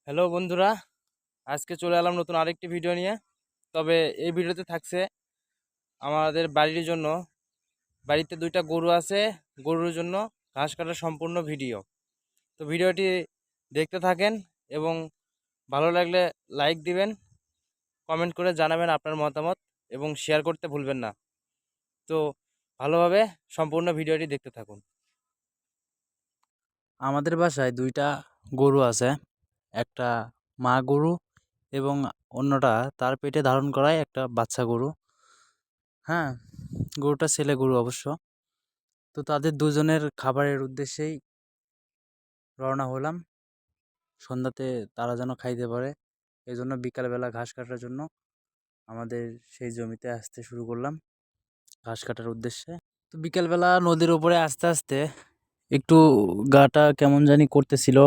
Hello বন্ধুরা, আজকে চলে এলাম নতুন আরেকটি ভিডিও নিয়ে। তবে এই ভিডিওতে থাকছে আমাদের বাড়ির জন্য। বাড়িতে দুইটা গরু আছে, গরুর জন্য ঘাস কাটার সম্পূর্ণ ভিডিও। তো ভিডিওটি দেখতে থাকেন এবং ভালো লাগলে লাইক দিবেন, কমেন্ট করে জানাবেন আপনার মতামত এবং শেয়ার করতে ভুলবেন না। তো ভালোভাবে সম্পূর্ণ ভিডিওটি দেখতে থাকুন। আমাদের বাসায় দুইটা গরু আছে, একটা মা গরু এবং অন্যটা তার পেটে ধারণ করায় একটা বাচ্চা গরু। হ্যাঁ, গরুটা ছেলে গরু অবশ্য। তো তাদের দুজনের খাবারের উদ্দেশ্যেই রওনা হলাম। সন্ধ্যাতে তারা যেন খাইতে পারে, এই জন্য বিকালবেলা ঘাস কাটার জন্য আমাদের সেই জমিতে আসতে শুরু করলাম ঘাস কাটার উদ্দেশ্যে। তো বিকেলবেলা নদীর উপরে আস্তে আস্তে একটু গাটা কেমন জানি করতেছিল,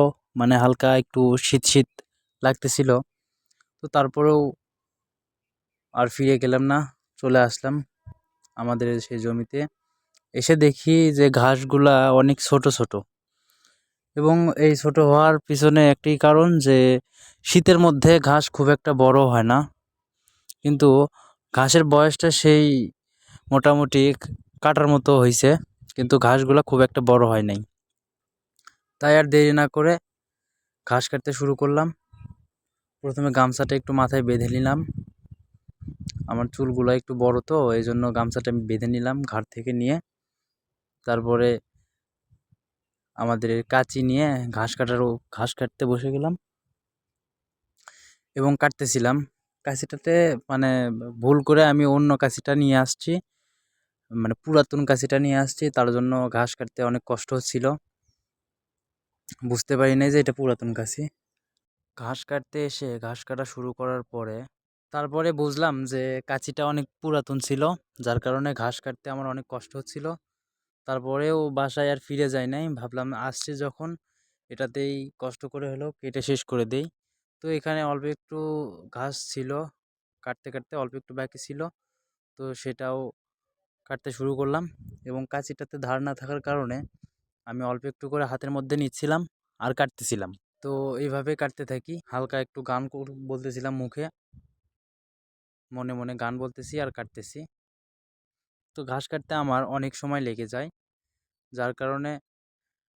মানে হালকা একটু শীত শীত লাগতেছিল। তো তারপরেও আর ফিরে গেলাম না, চলে আসলাম আমাদের সেই জমিতে। এসে দেখি যে ঘাসগুলা অনেক ছোট ছোট, এবং এই ছোট হওয়ার পিছনে একটি কারণ যে শীতের মধ্যে ঘাস খুব একটা বড় হয় না, কিন্তু ঘাসের বয়সটা সেই মোটামুটি কাটার মতো হয়েছে, কিন্তু ঘাসগুলা খুব একটা বড় হয় নাই। তাই আর দেরি না করে ঘাস কাটতে শুরু করলাম। প্রথমে গামছাটা একটু মাথায় বেঁধে নিলাম, আমার চুলগুলো একটু বড় তো এই জন্য গামছাটা আমি বেঁধে নিলাম ঘাট থেকে নিয়ে। তারপরে আমাদের কাঁচি নিয়ে ঘাস কাটতে বসে গেলাম এবং কাটতেছিলাম। কাঁচিটাতে মানে ভুল করে আমি অন্য কাঁচিটা নিয়ে আসছি, মানে পুরাতন কাঁচিটা নিয়ে আসছি, তার জন্য ঘাস কাটতে অনেক কষ্ট হচ্ছিল। বুঝতে পারি নাই যে এটা পুরাতন কাঁচি। ঘাস কাটতে এসে ঘাস কাটা শুরু করার পরে তারপরে বুঝলাম যে কাঁচিটা অনেক পুরাতন ছিল, যার কারণে ঘাস কাটতে আমার অনেক কষ্ট হচ্ছিল। তারপরেও বাসায় আর ফিরে যাই নাই, ভাবলাম আসছি যখন এটাতেই কষ্ট করে হলেও কেটে শেষ করে দেই। তো এখানে অল্প একটু ঘাস ছিল, কাটতে কাটতে অল্প একটু বাকি ছিল, তো সেটাও কাটতে শুরু করলাম। এবং কাঁচিটাতে ধার না থাকার কারণে আমি অল্প একটু করে হাতের মধ্যে নিচ্ছিলাম আর কাটতেছিলাম। তো এইভাবে কাটতে থাকি, হালকা একটু বলতেছিলাম মুখে, মনে মনে গান বলতেছি আর কাটতেছি। তো ঘাস কাটতে আমার অনেক সময় লেগে যায়, যার কারণে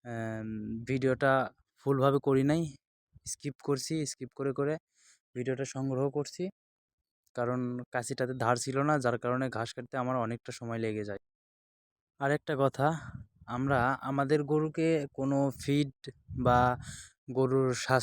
আম, ভিডিওটা ফুলভাবে করি নাই, স্কিপ করছি, স্কিপ করে করে ভিডিওটা সংগ্রহ করছি। কারণ কাঁচিটাতে ধার ছিল না, যার কারণে ঘাস কাটতে আমার অনেকটা সময় লেগে যায়। আর একটা কথা, আমরা আমাদের গরুকে কোনো ফিড বা গরুর স্বাস্থ্য